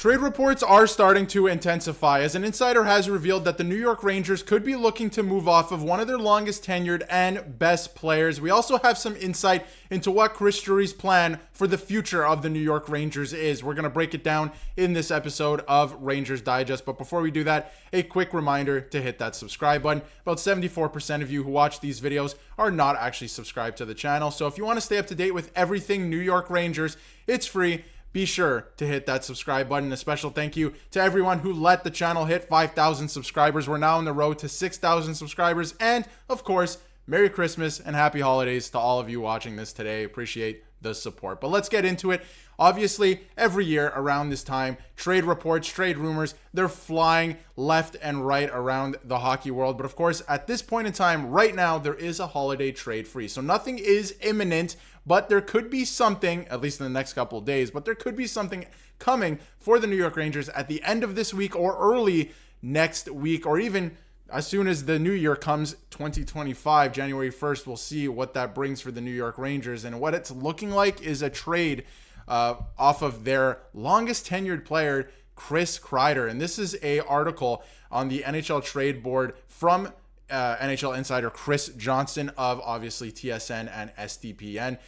Trade reports are starting to intensify as an insider has revealed that the New York Rangers could be looking to move off of one of their longest tenured and best players. We also have some insight into what Chris Drury's plan for the future of the New York Rangers is. We're going to break it down in this episode of Rangers Digest. But before we do that, a quick reminder to hit that subscribe button. About 74% of you who watch these videos are not actually subscribed to the channel. So if you want to stay up to date with everything New York Rangers, it's free. Be sure to hit that subscribe button. A special thank you to everyone who let the channel hit 5,000 subscribers. We're now on the road to 6,000 subscribers. And of course, Merry Christmas and Happy Holidays to all of you watching this today. Appreciate the support. But let's get into it. Obviously, every year around this time, trade reports, trade rumors, they're flying left and right around the hockey world. But of course, at this point in time, right now, there is a holiday trade free. So nothing is imminent, but there could be something, at least in the next couple of days, but there could be something coming for the New York Rangers at the end of this week or early next week, or even as soon as the new year comes, 2025, January 1st, we'll see what that brings for the New York Rangers. And what it's looking like is a trade off of their longest tenured player, Chris Kreider. And this is a article on the NHL trade board from NHL insider Chris Johnson of obviously TSN and SDPN.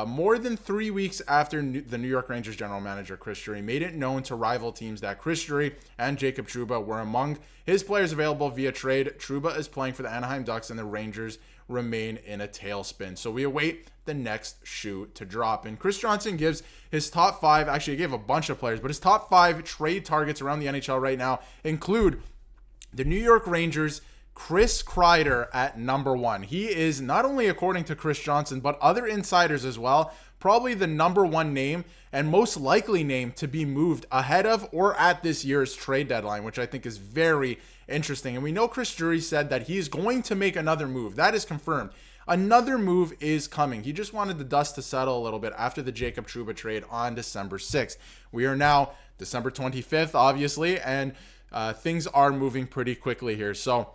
More than 3 weeks after the New York Rangers general manager Chris Drury made it known to rival teams that Chris Drury and Jacob Trouba were among his players available via trade, Trouba is playing for the Anaheim Ducks and the Rangers remain in a tailspin. So we await the next shoe to drop. And Chris Johnson gives his top five, actually he gave a bunch of players, but his top five trade targets around the NHL right now include the New York Rangers, Chris Kreider at number one. He is not only, according to Chris Johnson, but other insiders as well, probably the number one name and most likely name to be moved ahead of or at this year's trade deadline, which I think is very interesting. And we know Chris Drury said that he's going to make another move. That is confirmed. Another move is coming. He just wanted the dust to settle a little bit after the Jacob Trouba trade on December 6th. We are now December 25th, obviously, and things are moving pretty quickly here. So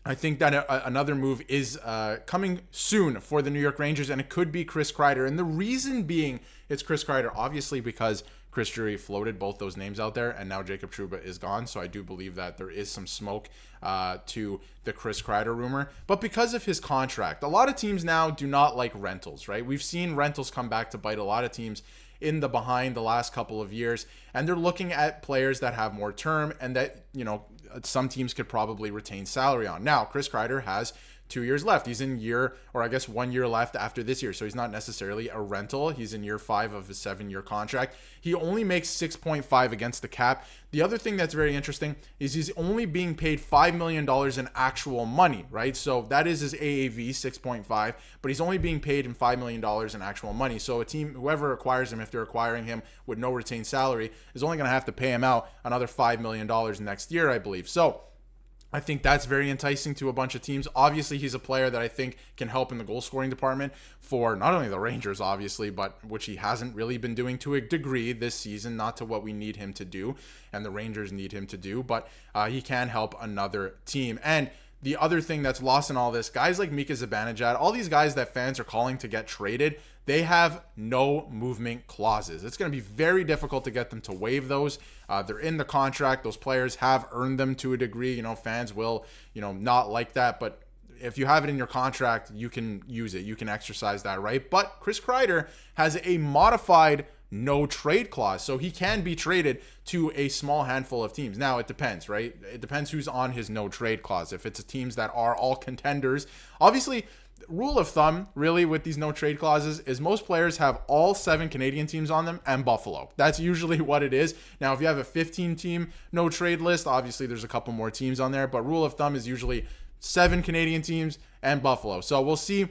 I think that another move is coming soon for the New York Rangers, and it could be Chris Kreider. And the reason being it's Chris Kreider, obviously because Chris Drury floated both those names out there, and now Jacob Trouba is gone. So I do believe that there is some smoke to the Chris Kreider rumor. But because of his contract, a lot of teams now do not like rentals, right? We've seen rentals come back to bite a lot of teams in the behind the last couple of years, and they're looking at players that have more term and that, you know, some teams could probably retain salary on. Now, Chris Kreider has 2 years left. He's in year, or I guess 1 year left after this year. So he's not necessarily a rental. He's in year 5 of his 7-year contract. He only makes 6.5 against the cap. The other thing that's very interesting is he's only being paid $5 million in actual money, right? So that is his AAV, 6.5, but he's only being paid in $5 million in actual money. So a team, whoever acquires him, if they're acquiring him with no retained salary, is only going to have to pay him out another $5 million next year, I believe. So I think that's very enticing to a bunch of teams. Obviously, he's a player that I think can help in the goal scoring department for not only the Rangers, obviously, but which he hasn't really been doing to a degree this season, not to what we need him to do and the Rangers need him to do, but he can help another team. And the other thing that's lost in all this, guys like Mika Zibanejad, all these guys that fans are calling to get traded, they have no movement clauses. It's going to be very difficult to get them to waive those. They're in the contract. Those players have earned them to a degree. You know, fans will, you know, not like that. But if you have it in your contract, you can use it. You can exercise that right. But Chris Kreider has a modified no trade clause. So he can be traded to a small handful of teams. Now, it depends, right? It depends who's on his no trade clause. If it's teams that are all contenders, obviously, rule of thumb really with these no trade clauses is most players have all 7 Canadian teams on them and Buffalo. That's usually what it is. Now, if you have a 15 team no trade list, obviously there's a couple more teams on there, but rule of thumb is usually 7 Canadian teams and Buffalo. So we'll see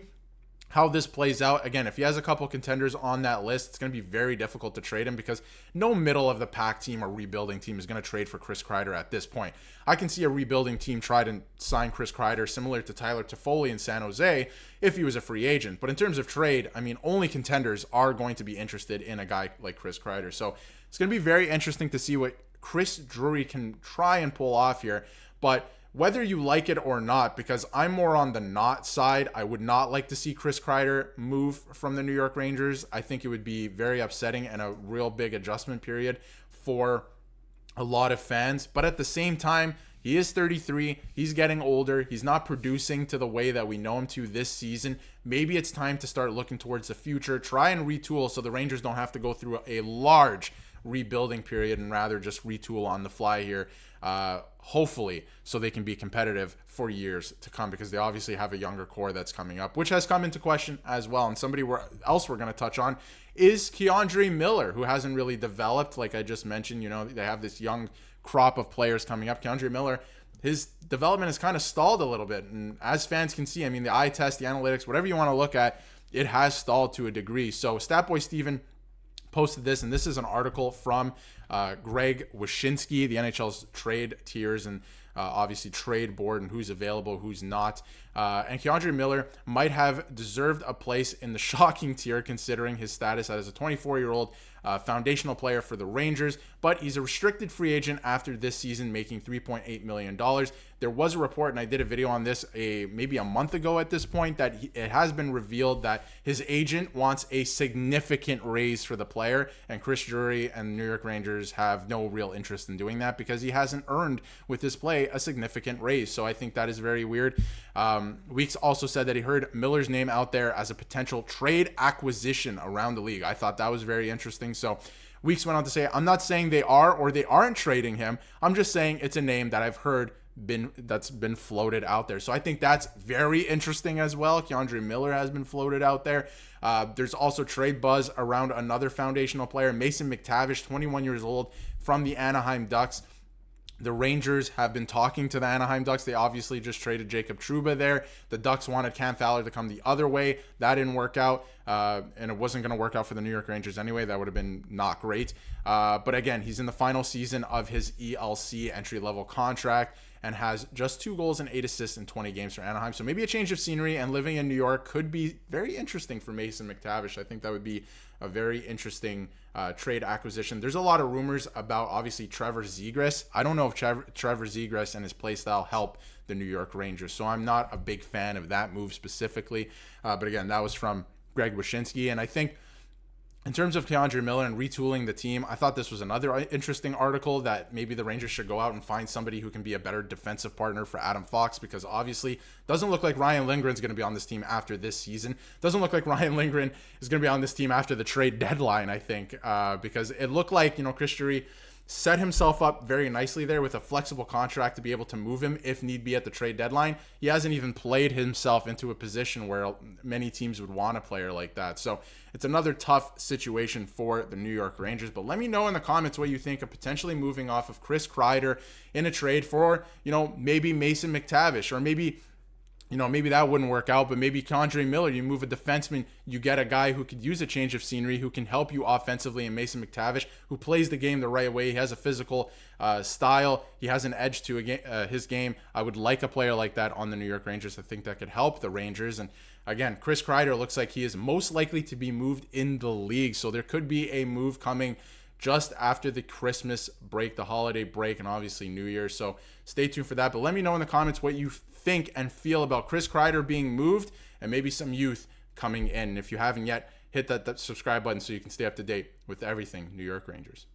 how this plays out. Again, if he has a couple contenders on that list, it's going to be very difficult to trade him because no middle of the pack team or rebuilding team is going to trade for Chris Kreider at this point. I can see a rebuilding team try to sign Chris Kreider similar to Tyler Toffoli in San Jose if he was a free agent. But in terms of trade, I mean, only contenders are going to be interested in a guy like Chris Kreider. So it's going to be very interesting to see what Chris Drury can try and pull off here. But whether you like it or not, because I'm more on the not side, I would not like to see Chris Kreider move from the New York Rangers. I think it would be very upsetting and a real big adjustment period for a lot of fans. But at the same time, he is 33. He's getting older. He's not producing to the way that we know him to this season. Maybe it's time to start looking towards the future. Try and retool so the Rangers don't have to go through a large rebuilding period and rather just retool on the fly here. Hopefully, so they can be competitive for years to come, because they obviously have a younger core that's coming up, which has come into question as well. And somebody else we're going to touch on is K'Andre Miller, who hasn't really developed. Like I just mentioned, you know, they have this young crop of players coming up. K'Andre Miller, his development has kind of stalled a little bit. And as fans can see, I mean, the eye test, the analytics, whatever you want to look at, it has stalled to a degree. So Statboy Steven posted this, and this is an article from Greg Wyshynski, the NHL's trade tiers and obviously trade board, and who's available, who's not. And K'Andre Miller might have deserved a place in the shocking tier considering his status as a 24-year-old foundational player for the Rangers, but he's a restricted free agent after this season, making $3.8 million. There was a report, and I did a video on this maybe a month ago at this point, that it has been revealed that his agent wants a significant raise for the player, and Chris Drury and the New York Rangers have no real interest in doing that because he hasn't earned with his play a significant raise. So I think that is very weird. Weeks also said that he heard Miller's name out there as a potential trade acquisition around the league. I thought that was very interesting. So Weeks went on to say, I'm not saying they are or they aren't trading him. I'm just saying it's a name that I've heard that's been floated out there. So I think that's very interesting as well. K'Andre Miller has been floated out there. There's also trade buzz around another foundational player, Mason McTavish, 21 years old, from the Anaheim Ducks. The Rangers have been talking to the Anaheim Ducks. They obviously just traded Jacob Trouba there. The Ducks wanted Cam Fowler to come the other way. That didn't work out, and it wasn't going to work out for the New York Rangers anyway. That would have been not great. But again, he's in the final season of his ELC entry-level contract and has just 2 goals and 8 assists in 20 games for Anaheim. So maybe a change of scenery and living in New York could be very interesting for Mason McTavish. I think that would be a very interesting trade acquisition. There's a lot of rumors about, obviously, Trevor Zegras. I don't know if Trevor Zegras and his play style help the New York Rangers, so I'm not a big fan of that move specifically. But again, that was from Greg Wyshynski. And I think in terms of K'Andre Miller and retooling the team, I thought this was another interesting article that maybe the Rangers should go out and find somebody who can be a better defensive partner for Adam Fox, because obviously doesn't look like Ryan Lindgren's going to be on this team after this season. Doesn't look like Ryan Lindgren is going to be on this team after the trade deadline, I think, because it looked like, Chris Drury set himself up very nicely there with a flexible contract to be able to move him if need be at the trade deadline. He hasn't even played himself into a position where many teams would want a player like that. So it's another tough situation for the New York Rangers. But let me know in the comments what you think of potentially moving off of Chris Kreider in a trade for, maybe Mason McTavish, or maybe that wouldn't work out, but maybe K'Andre Miller, you move a defenseman, you get a guy who could use a change of scenery, who can help you offensively, and Mason McTavish, who plays the game the right way. He has a physical style. He has an edge to his game. I would like a player like that on the New York Rangers. I think that could help the Rangers. And again, Chris Kreider looks like he is most likely to be moved in the league. So there could be a move coming just after the Christmas break, the holiday break, and obviously New Year's. So stay tuned for that. But let me know in the comments what you think and feel about Chris Kreider being moved and maybe some youth coming in. And if you haven't yet, hit that subscribe button so you can stay up to date with everything New York Rangers.